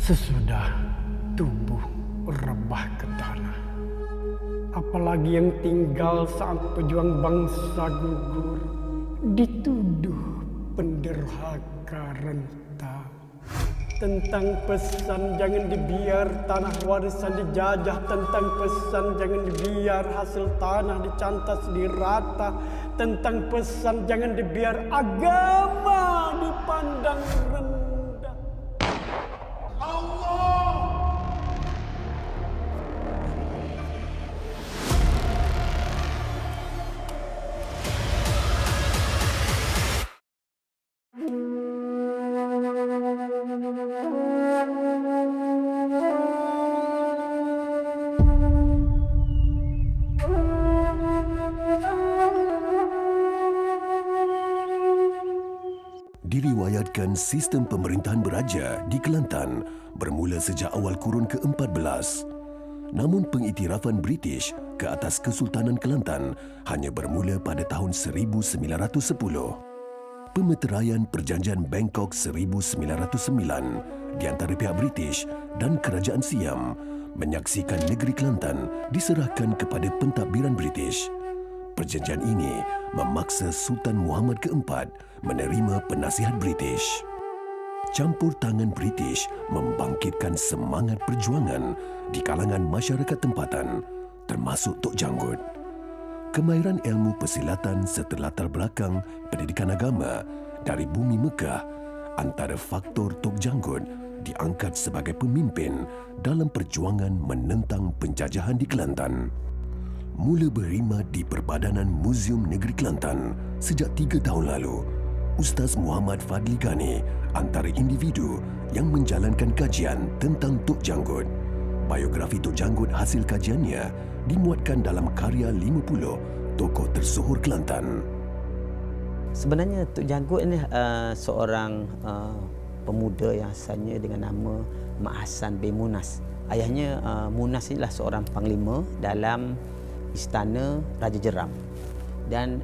Sesudah tubuh rebah ke tanah, apalagi yang tinggal saat pejuang bangsa gugur, dituduh penderhaka renta. Tentang pesan jangan dibiar tanah warisan dijajah, tentang pesan jangan dibiar hasil tanah dicantas dirata, tentang pesan jangan dibiar agama dipandang rendah. Allah! Diriwayatkan sistem pemerintahan beraja di Kelantan bermula sejak awal kurun ke-14. Namun pengiktirafan British ke atas Kesultanan Kelantan hanya bermula pada tahun 1910. Pemeteraian Perjanjian Bangkok 1909 di antara pihak British dan Kerajaan Siam menyaksikan negeri Kelantan diserahkan kepada pentadbiran British. Perjanjian ini memaksa Sultan Muhammad keempat menerima penasihat British. Campur tangan British membangkitkan semangat perjuangan di kalangan masyarakat tempatan, termasuk Tok Janggut. Kemahiran ilmu persilatan serta latar belakang pendidikan agama dari bumi Mekah antara faktor Tok Janggut diangkat sebagai pemimpin dalam perjuangan menentang penjajahan di Kelantan. Mula berkhidmat di Perbadanan Muzium Negeri Kelantan sejak 3 tahun lalu, Ustaz Muhammad Fadli Ghani antara individu yang menjalankan kajian tentang Tok Janggut. Biografi Tok Janggut hasil kajiannya dimuatkan dalam karya 50 tokoh tersohor Kelantan. Sebenarnya Tok Janggut ini seorang pemuda yang asalnya dengan nama Mak Hassan bin Munas. Ayahnya Munas inilah seorang panglima dalam Istana Raja Jeram. Dan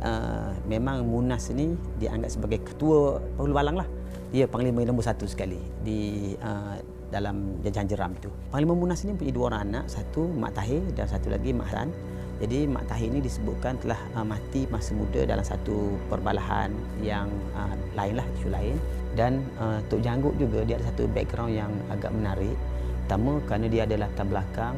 memang Munas ini dianggap sebagai ketua Penghulu Balang lah. Dia panglima nombor 1 sekali di dalam jajahan Jeram itu. Panglima Munas ini mempunyai 2 orang anak, satu Mak Tahir dan satu lagi Mak Hassan. Jadi Mak Tahir ini disebutkan telah mati masa muda dalam satu perbalahan yang lain lah, isu lain. Dan Tok Janggut juga dia ada satu background yang agak menarik. Pertama kerana dia ada latar belakang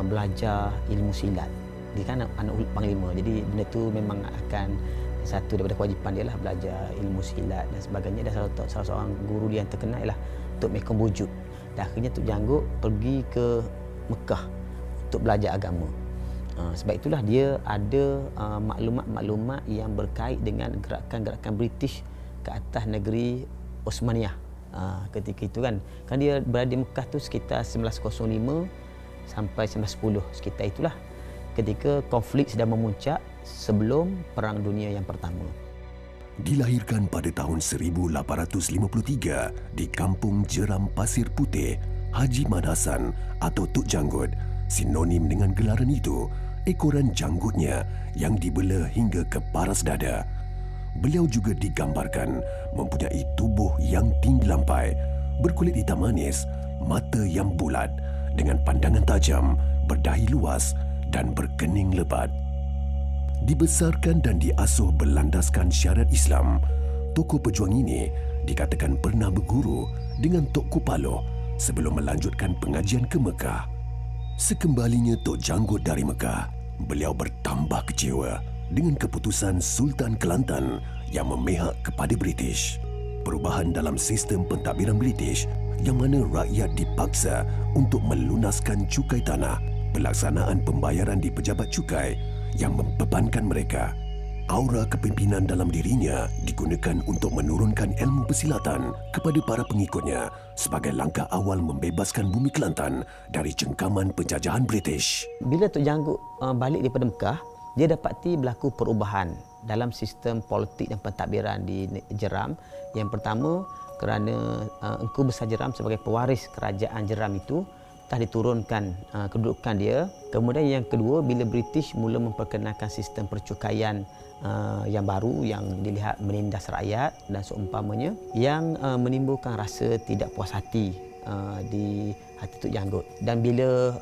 belajar ilmu silat. Dia kan anak panglima, jadi benda tu memang akan satu daripada kewajipan dia lah, belajar ilmu silat dan sebagainya. Dan salah seorang guru dia yang terkenal ialah Tok Mekong Bujuk. Dan akhirnya Tok Janggut pergi ke Mekah untuk belajar agama. Sebab itulah dia ada maklumat-maklumat yang berkait dengan gerakan-gerakan British ke atas negeri Osmaniyah ketika itu kan. Kan dia berada di Mekah tu sekitar 1905 sampai 1910, sekitar itulah ketika konflik sedang memuncak sebelum Perang Dunia yang Pertama. Dilahirkan pada tahun 1853 di Kampung Jeram Pasir Putih, Haji Mat Hassan atau Tok Janggut, sinonim dengan gelaran itu, ekoran janggutnya yang dibela hingga ke paras dada. Beliau juga digambarkan mempunyai tubuh yang tinggi lampai, berkulit hitam manis, mata yang bulat dengan pandangan tajam, berdahi luas dan berkening lebat. Dibesarkan dan diasuh berlandaskan syariat Islam, tokoh pejuang ini dikatakan pernah berguru dengan Tok Kupaloh sebelum melanjutkan pengajian ke Mekah. Sekembalinya Tok Janggut dari Mekah, beliau bertambah kecewa dengan keputusan Sultan Kelantan yang memihak kepada British. Perubahan dalam sistem pentadbiran British yang mana rakyat dipaksa untuk melunaskan cukai tanah, pelaksanaan pembayaran di pejabat cukai yang membebankan mereka. Aura kepimpinan dalam dirinya digunakan untuk menurunkan ilmu persilatan kepada para pengikutnya sebagai langkah awal membebaskan bumi Kelantan dari cengkaman penjajahan British. Bila Tok Janggut balik daripada Mekah, dia dapati berlaku perubahan dalam sistem politik dan pentadbiran di Jeram. Yang pertama, kerana Engku Besar Jeram sebagai pewaris kerajaan Jeram itu telah diturunkan kedudukan dia. Kemudian yang kedua, bila British mula memperkenalkan sistem percukaian yang baru yang dilihat menindas rakyat dan seumpamanya, yang menimbulkan rasa tidak puas hati di hati Tok Janggut. Dan bila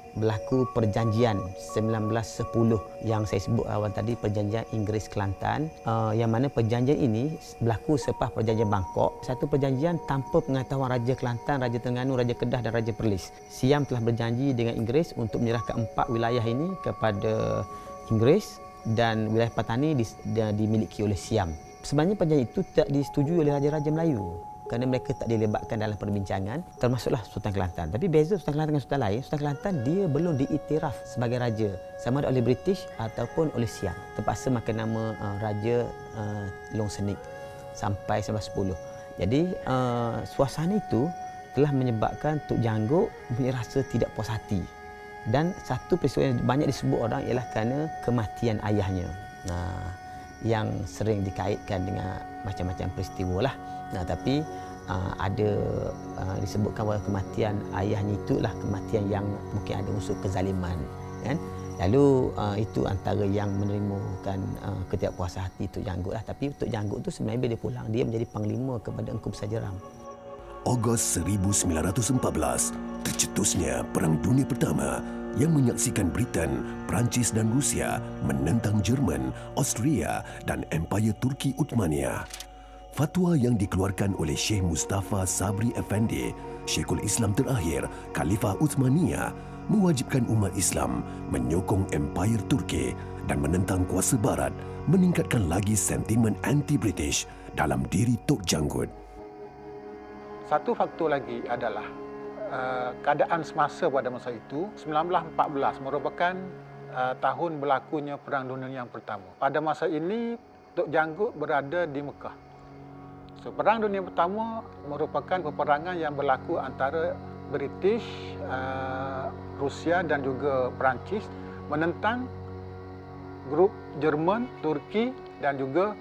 berlaku perjanjian 1910 yang saya sebut awal tadi, perjanjian Inggeris Kelantan, yang mana perjanjian ini berlaku selepas perjanjian Bangkok, satu perjanjian tanpa pengetahuan Raja Kelantan, Raja Terengganu, Raja Kedah dan Raja Perlis. Siam telah berjanji dengan Inggeris untuk menyerahkan 4 wilayah ini kepada Inggeris, dan wilayah Patani dimiliki oleh Siam. Sebenarnya perjanjian itu tidak disetujui oleh Raja-Raja Melayu kerana mereka tak dilibatkan dalam perbincangan, termasuklah Sultan Kelantan. Tapi beza Sultan Kelantan dengan Sultan lain, Sultan Kelantan dia belum diiktiraf sebagai raja, sama ada oleh British ataupun oleh Siam. Terpaksa makan nama Raja Long Senik sampai 1910. Jadi suasana itu telah menyebabkan Tok Janggut punya rasa tidak puas hati. Dan satu peristiwa yang banyak disebut orang ialah kerana kematian ayahnya. Yang sering dikaitkan dengan macam-macam peristiwa lah. Tapi ada disebutkan bahawa kematian ayahnya itulah kematian yang mungkin ada unsur kezaliman, kan? Lalu itu antara yang menerimkan ketidakpuasan hati Tok Janggut lah. Tapi Tok Janggut tu sebenarnya bila dia pulang, dia menjadi panglima kepada Engku Besar Jeram. Ogos 1914, tercetusnya Perang Dunia Pertama yang menyaksikan Britain, Perancis dan Rusia menentang Jerman, Austria dan Empayar Turki Uthmaniyah. Fatwa yang dikeluarkan oleh Syekh Mustafa Sabri Effendi, Syekhul Islam terakhir Khalifah Uthmaniyah, mewajibkan umat Islam menyokong Empayar Turki dan menentang kuasa Barat, meningkatkan lagi sentimen anti-British dalam diri Tok Janggut. Satu faktor lagi adalah keadaan semasa pada masa itu, 1914 merupakan tahun berlakunya Perang Dunia yang Pertama. Pada masa ini, Tok Janggut berada di Mekah. So, Perang Dunia Pertama merupakan peperangan yang berlaku antara British, Rusia dan juga Perancis menentang grup Jerman, Turki dan juga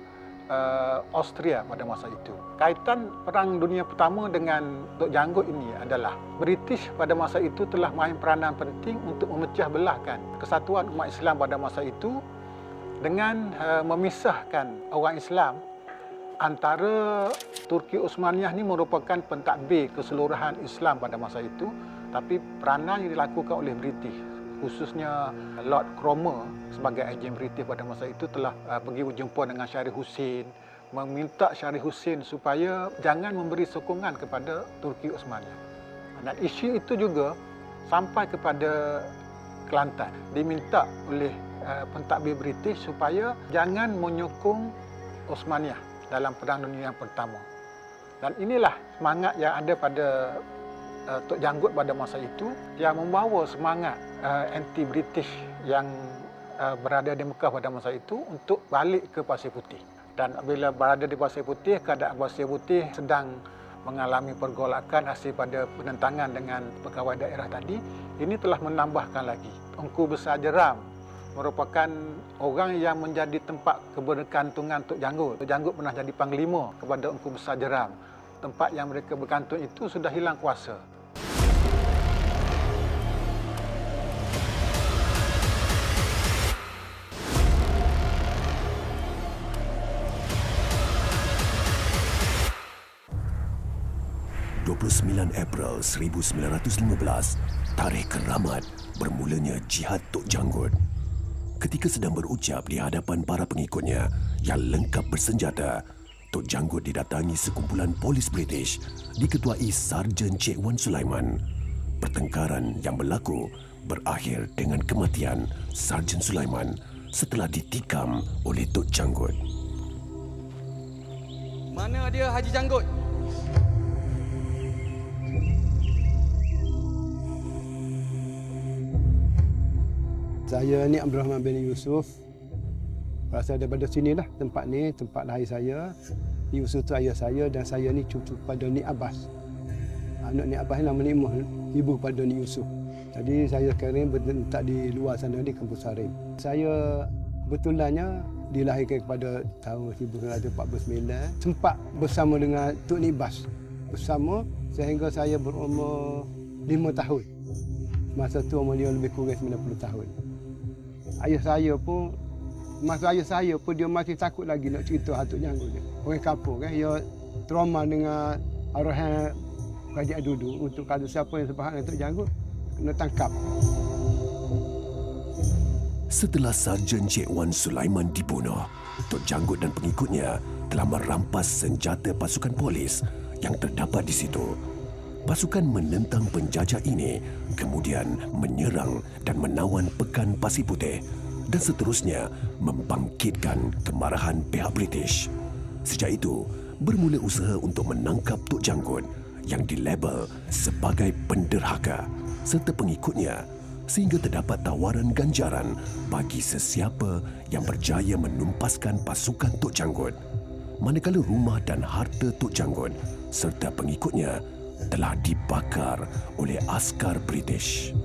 Austria pada masa itu. Kaitan Perang Dunia Pertama dengan Tok Janggut ini adalah British pada masa itu telah main peranan penting untuk memecah belahkan kesatuan umat Islam pada masa itu dengan memisahkan orang Islam. Antara Turki Uthmaniyah ini merupakan pentadbir keseluruhan Islam pada masa itu, tapi peranan yang dilakukan oleh British, khususnya Lord Cromer sebagai ejen British pada masa itu telah pergi berjumpa dengan Syarif Hussein, meminta Syarif Hussein supaya jangan memberi sokongan kepada Turki Uthmaniyah. Dan isu itu juga sampai kepada Kelantan, diminta oleh pentadbir British supaya jangan menyokong Uthmaniyah dalam Perang Dunia yang Pertama. Dan inilah semangat yang ada pada Tok Janggut pada masa itu, yang membawa semangat anti-British yang berada di Mekah pada masa itu untuk balik ke Pasir Putih. Dan bila berada di Pasir Putih, keadaan Pasir Putih sedang mengalami pergolakan hasil pada penentangan dengan pegawai daerah tadi, ini telah menambahkan lagi. Engku Besar Jeram merupakan orang yang menjadi tempat kebergantungan Tok Janggut. Tok Janggut pernah jadi panglima kepada Engku Besar Jeram. Tempat yang mereka bergantung itu sudah hilang kuasa. April 1915, tarikh keramat bermulanya Jihad Tok Janggut. Ketika sedang berucap di hadapan para pengikutnya yang lengkap bersenjata, Tok Janggut didatangi sekumpulan polis British diketuai Sarjan Cik Wan Sulaiman. Pertengkaran yang berlaku berakhir dengan kematian Sarjan Sulaiman setelah ditikam oleh Tok Janggut. Mana dia Haji Janggut? Saya ni Abdul Rahman bin Yusuf. Berasal daripada sinilah, tempat ni, tempat lahir saya. Yusuf tu ayah saya dan saya ni cucu pada Nik Abbas. Anak Nik Abbas ni nama Nik Muh, ibu pada Nik Yusuf. Jadi saya sekarang bertentak di luar sana di Kampung Sarim. Saya kebetulannya dilahirkan pada tahun 1949. Sempat bersama dengan Tok Nik Abbas. Bersama sehingga saya berumur 5 tahun. Masa tu umur dia lebih kurang 90 tahun. Ayah saya pun, masa ayah saya pun dia masih takut lagi nak cerita Tok Janggut ni. Orang kampung kan, dia trauma dengan arahan kerajaan duduk untuk kalau siapa yang sepakat dengan Tok Janggut kena tangkap. Setelah Sarjan Cik Wan Sulaiman dibunuh, Tok Janggut dan pengikutnya telah merampas senjata pasukan polis yang terdapat di situ. Pasukan menentang penjajah ini kemudian menyerang dan menawan Pekan Pasir Putih dan seterusnya membangkitkan kemarahan pihak British. Sejak itu, bermula usaha untuk menangkap Tok Janggut yang dilabel sebagai penderhaka serta pengikutnya sehingga terdapat tawaran ganjaran bagi sesiapa yang berjaya menumpaskan pasukan Tok Janggut. Manakala rumah dan harta Tok Janggut serta pengikutnya telah dibakar oleh askar British.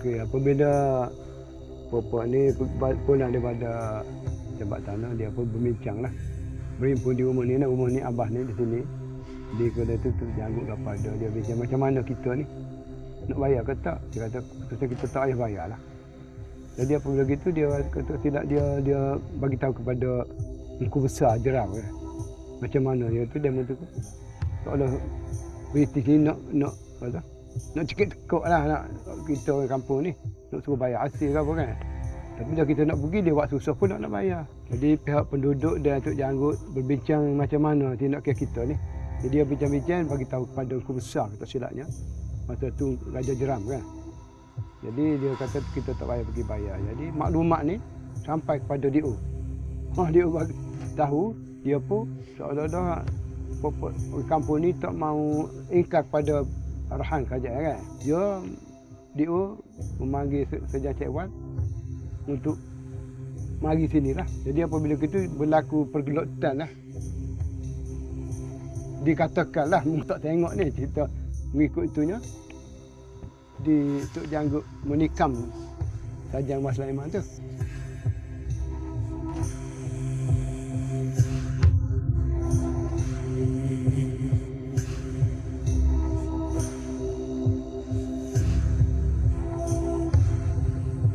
Okey, apabila puak ni pulang daripada Jabat Tanah, dia pun berbincanglah. Berhimpun di rumah ni abah ni di sini. Dia kata tu Tok Janggut kepada dia bincang macam mana kita ni nak bayar ke tak. Dia kata kita tak payah bayar lah. Jadi apabila gitu dia kata tidak, dia bagi tahu kepada Engku Besar Jeram macam mana dia tu dia tu kalau British ni nak cekik tekuk lah nak kita orang kampung ni nak suruh bayar hasil ke apa kan. Tapi dah kita nak pergi dia buat susah pun nak bayar. Jadi pihak penduduk dan Tok Janggut berbincang macam mana tindakan kita ni. Jadi dia bincang-bincang bagi tahu kepada Engku Besar kita silapnya. Masa tu Raja Jeram kan. Jadi dia kata kita tak payah pergi bayar. Jadi maklumat ni sampai kepada DO. Dia bagi tahu dia pun seolah-olah kampung ni tak mau ingkar pada arahan kerajaan kan. Dia memanggil Sarjan Cik Wan untuk mari sinilah. Jadi apabila itu berlaku pergelutan lah. Dikatakanlah tak tengok ni cerita mengikut itunya di Tok Janggut menikam Sarjan Wan Sulaiman tu.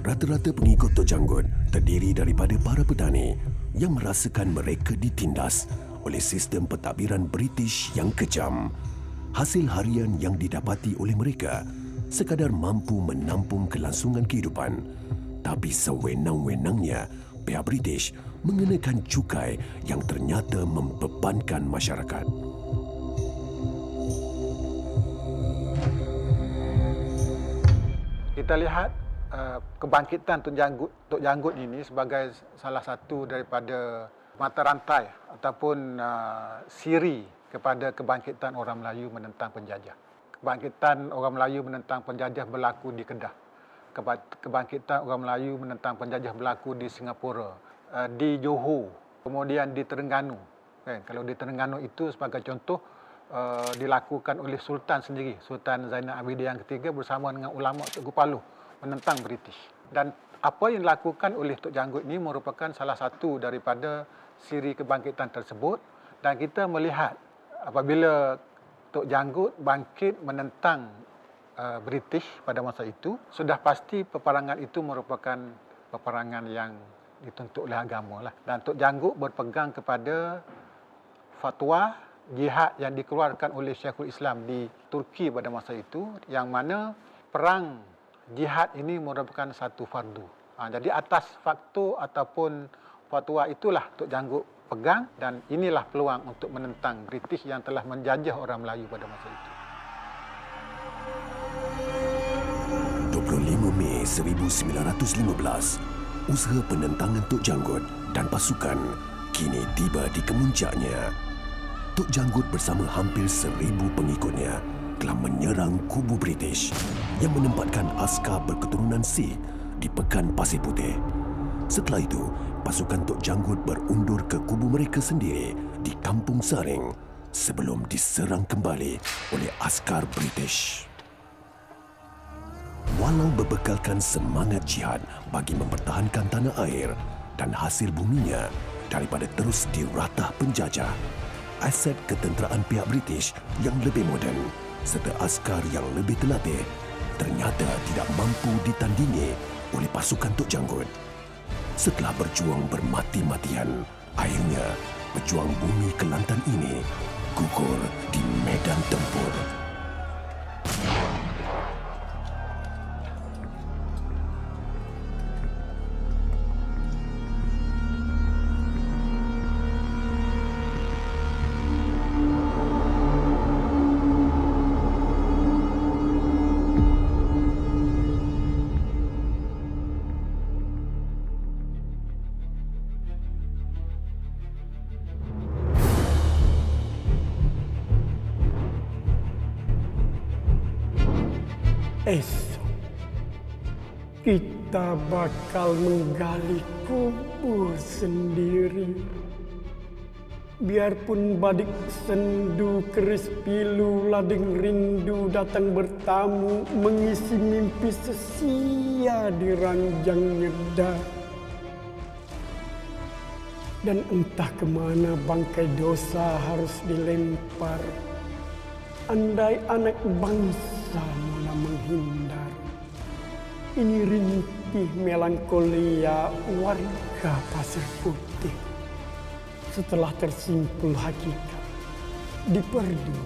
Rata-rata pengikut Tok Janggut terdiri daripada para petani yang merasakan mereka ditindas oleh sistem pentadbiran British yang kejam. Hasil harian yang didapati oleh mereka sekadar mampu menampung kelangsungan kehidupan. Tapi sewenang-wenangnya, pihak British mengenakan cukai yang ternyata membebankan masyarakat. Kita lihat kebangkitan Tok Janggut ini sebagai salah satu daripada mata rantai ataupun siri kepada kebangkitan orang Melayu menentang penjajah. Kebangkitan orang Melayu menentang penjajah berlaku di Kedah. Kebangkitan orang Melayu menentang penjajah berlaku di Singapura, di Johor, kemudian di Terengganu. Kalau di Terengganu itu sebagai contoh dilakukan oleh Sultan sendiri, Sultan Zainal Abidin yang ketiga bersama dengan ulama Teguh Paluh menentang British. Dan apa yang dilakukan oleh Tok Janggut ini merupakan salah satu daripada siri kebangkitan tersebut. Dan kita melihat apabila Tok Janggut bangkit menentang British pada masa itu, sudah pasti peperangan itu merupakan peperangan yang dituntut oleh agama lah. Dan Tok Janggut berpegang kepada fatwa jihad yang dikeluarkan oleh Syekhul Islam di Turki pada masa itu, yang mana perang jihad ini merupakan satu fardu. Jadi atas faktor ataupun fatwa itulah Tok Janggut pegang, dan inilah peluang untuk menentang British yang telah menjajah orang Melayu pada masa itu. 25 Mei 1915, usaha penentangan Tok Janggut dan pasukan kini tiba di kemuncaknya. Tok Janggut bersama hampir 1,000 pengikutnya telah menyerang kubu British yang menempatkan askar berketurunan Sikh di Pekan Pasir Putih. Setelah itu, pasukan Tok Janggut berundur ke kubu mereka sendiri di Kampung Saring sebelum diserang kembali oleh askar British. Walau berbekalkan semangat jihad bagi mempertahankan tanah air dan hasil buminya daripada terus diratah penjajah, aset ketenteraan pihak British yang lebih moden serta askar yang lebih terlatih ternyata tidak mampu ditandingi oleh pasukan Tok Janggut. Setelah berjuang bermati-matian, akhirnya pejuang bumi Kelantan ini gugur di medan tempur. Esok kita bakal menggali kubur sendiri. Biarpun badik sendu keris pilu lading rindu datang bertamu mengisi mimpi sesia di ranjang nyeda. Dan entah kemana bangkai dosa harus dilempar. Andai anak bangsa mula menghindar. Ini rintih melankolia warga Pasir Putih. Setelah tersimpul hakikat di perdu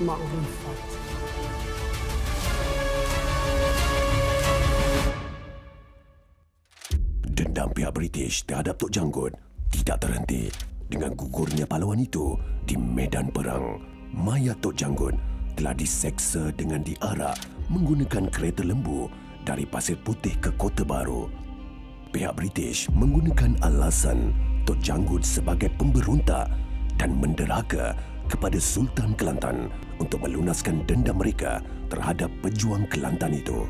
makrifat. Dendam pihak British terhadap Tok Janggut tidak terhenti dengan gugurnya pahlawan itu di medan perang. Mayat Tok Janggut telah diseksa dengan diarak menggunakan kereta lembu dari Pasir Putih ke Kota Baru. Pihak British menggunakan alasan Tok Janggut sebagai pemberontak dan menderhaka kepada Sultan Kelantan untuk melunaskan dendam mereka terhadap pejuang Kelantan itu.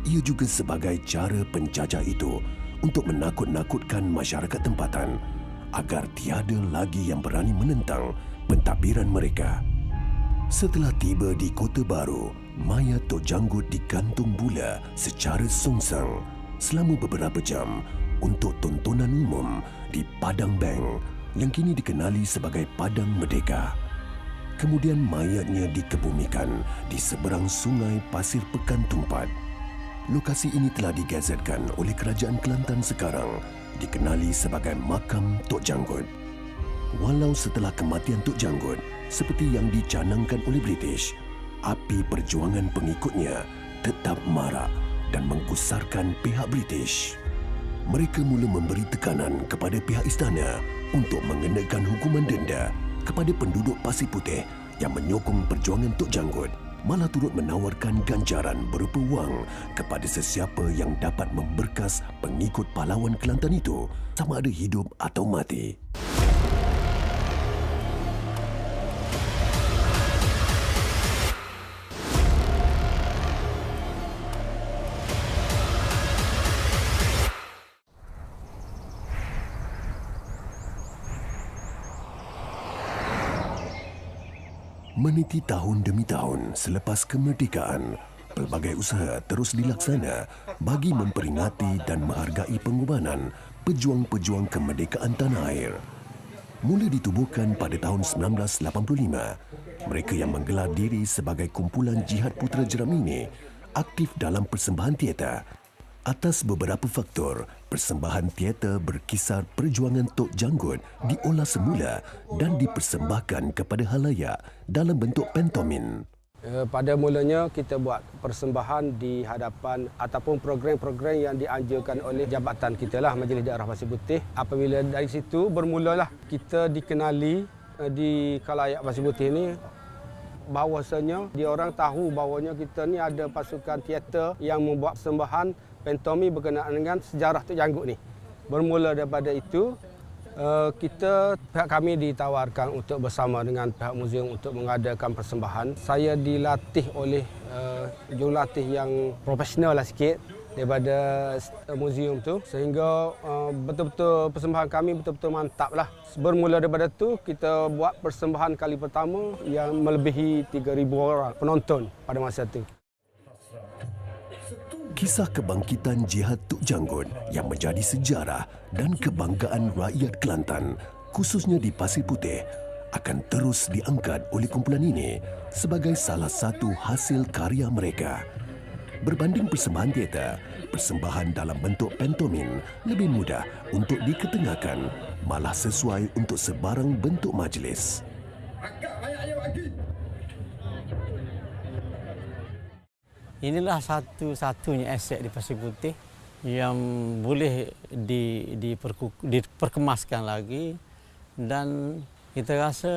Ia juga sebagai cara penjajah itu untuk menakut-nakutkan masyarakat tempatan agar tiada lagi yang berani menentang pentadbiran mereka. Setelah tiba di Kota Baru, mayat Tok Janggut digantung bula secara songsang selama beberapa jam untuk tontonan umum di Padang Bank yang kini dikenali sebagai Padang Merdeka. Kemudian mayatnya dikebumikan di seberang sungai Pasir Pekan Tumpat. Lokasi ini telah digazetkan oleh Kerajaan Kelantan sekarang dikenali sebagai Makam Tok Janggut. Walau setelah kematian Tok Janggut, seperti yang dicanangkan oleh British, api perjuangan pengikutnya tetap marak dan menggusarkan pihak British. Mereka mula memberi tekanan kepada pihak istana untuk mengenakan hukuman denda kepada penduduk Pasir Putih yang menyokong perjuangan Tok Janggut, malah turut menawarkan ganjaran berupa wang kepada sesiapa yang dapat memberkas pengikut pahlawan Kelantan itu sama ada hidup atau mati. Meniti tahun demi tahun selepas kemerdekaan, pelbagai usaha terus dilaksana bagi memperingati dan menghargai pengorbanan pejuang-pejuang kemerdekaan tanah air. Mula ditubuhkan pada tahun 1985, mereka yang menggelar diri sebagai kumpulan Jihad Putera Jeram ini aktif dalam persembahan teater. Atas beberapa faktor, persembahan teater berkisar perjuangan Tok Janggut diolah semula dan dipersembahkan kepada halayak dalam bentuk pantomin. Pada mulanya kita buat persembahan di hadapan ataupun program-program yang dianjurkan oleh jabatan kita lah, Majlis Daerah Pasir Putih. Apabila dari situ bermulalah kita dikenali di khalayak Pasir Putih ini, bahawasanya dia orang tahu bahawanya kita ni ada pasukan teater yang membuat persembahan pantomi berkenaan dengan sejarah Tok Janggut ni. Bermula daripada itu, pihak kami ditawarkan untuk bersama dengan pihak muzium untuk mengadakan persembahan. Saya dilatih oleh jurulatih yang profesional lah sikit daripada muzium tu, sehingga betul-betul persembahan kami betul-betul mantap lah. Bermula daripada tu, kita buat persembahan kali pertama yang melebihi 3,000 orang penonton pada masa tu. Kisah kebangkitan Jihad Tok Janggut yang menjadi sejarah dan kebanggaan rakyat Kelantan, khususnya di Pasir Putih, akan terus diangkat oleh kumpulan ini sebagai salah satu hasil karya mereka. Berbanding persembahan teater, persembahan dalam bentuk pantomin lebih mudah untuk diketengahkan, malah sesuai untuk sebarang bentuk majlis. Inilah satu-satunya aset di Pasir Putih yang boleh diperkemaskan lagi dan kita rasa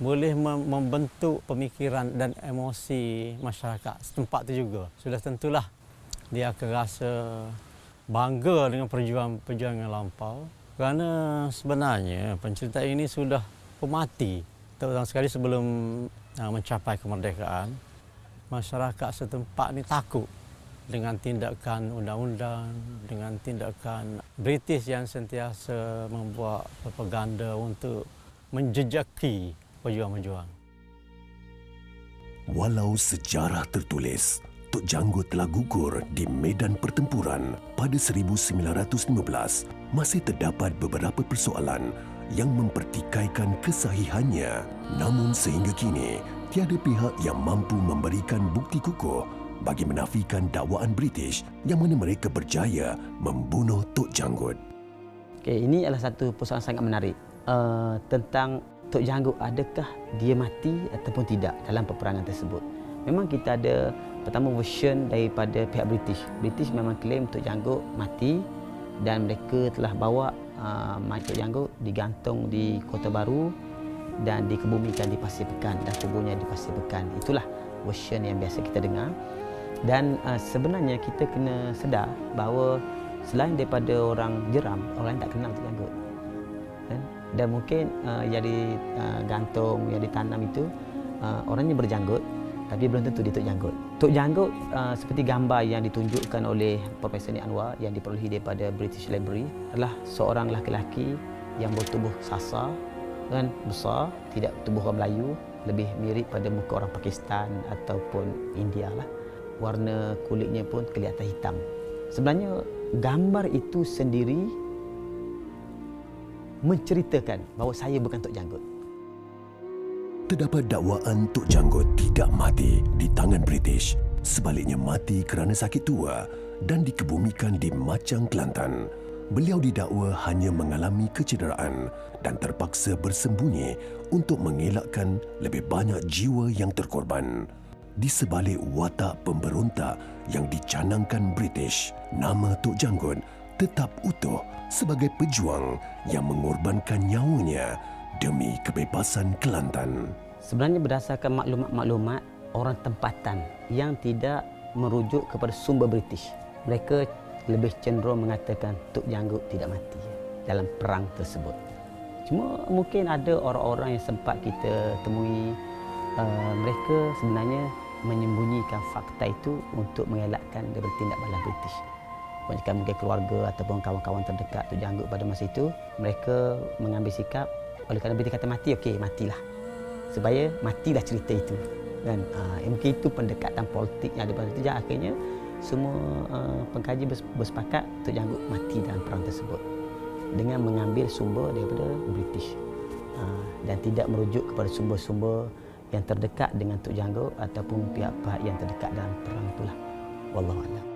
boleh membentuk pemikiran dan emosi masyarakat setempat itu juga. Sudah tentulah dia akan rasa bangga dengan perjuangan lampau kerana sebenarnya pencerita ini sudah pemati terutama sekali sebelum mencapai kemerdekaan. Masyarakat setempat ni takut dengan tindakan undang-undang, dengan tindakan British yang sentiasa membuat propaganda untuk menjejaki pejuang-pejuang. Walau sejarah tertulis, Tok Janggut telah gugur di medan pertempuran pada 1915, masih terdapat beberapa persoalan yang mempertikaikan kesahihannya. Namun sehingga kini, tiada pihak yang mampu memberikan bukti kukuh bagi menafikan dakwaan British yang mana mereka berjaya membunuh Tok Janggut. Okay, ini adalah satu persoalan sangat menarik tentang Tok Janggut, adakah dia mati ataupun tidak dalam peperangan tersebut. Memang kita ada pertama version daripada pihak British. British memang klaim Tok Janggut mati dan mereka telah bawa mayat Tok Janggut digantung di Kota Baru dan dikebumikan di Pasir Pekan dan kuburnya di Pasir Pekan. Itulah version yang biasa kita dengar. Dan sebenarnya kita kena sedar bahawa selain daripada orang Jeram, orang lain tak kenal Tok Janggut. Dan mungkin yang digantung, yang ditanam itu orangnya berjanggut, tapi belum tentu dia Tok Janggut. Tok Janggut seperti gambar yang ditunjukkan oleh Profesor Nik Anwar yang diperolehi daripada British Library adalah seorang lelaki yang bertubuh sasar dan besar, tidak tubuh orang Melayu, lebih mirip pada muka orang Pakistan ataupun India lah. Warna kulitnya pun kelihatan hitam. Sebenarnya gambar itu sendiri menceritakan bahawa saya bukan Tok Janggut. Terdapat dakwaan Tok Janggut tidak mati di tangan British, sebaliknya mati kerana sakit tua dan dikebumikan di Macang, Kelantan. Beliau didakwa hanya mengalami kecederaan dan terpaksa bersembunyi untuk mengelakkan lebih banyak jiwa yang terkorban. Di sebalik watak pemberontak yang dicanangkan British, nama Tok Janggut tetap utuh sebagai pejuang yang mengorbankan nyawanya demi kebebasan Kelantan. Sebenarnya berdasarkan maklumat-maklumat orang tempatan yang tidak merujuk kepada sumber British, mereka lebih cenderung mengatakan Tok Janggut tidak mati dalam perang tersebut. Cuma mungkin ada orang-orang yang sempat kita temui, mereka sebenarnya menyembunyikan fakta itu untuk mengelakkan daripada tindak balas British. Kebanyakan mungkin keluarga ataupun kawan-kawan terdekat Tok Janggut pada masa itu, mereka mengambil sikap oleh kerana British kata mati, okey matilah. Supaya matilah cerita itu. Dan mungkin itu pendekatan politik yang ada pada itu. Akhirnya semua pengkaji bersepakat Tok Janggut mati dalam perang tersebut dengan mengambil sumber daripada British dan tidak merujuk kepada sumber-sumber yang terdekat dengan Tok Janggut ataupun pihak-pihak yang terdekat dalam perang itulah. Wallahu a'lam.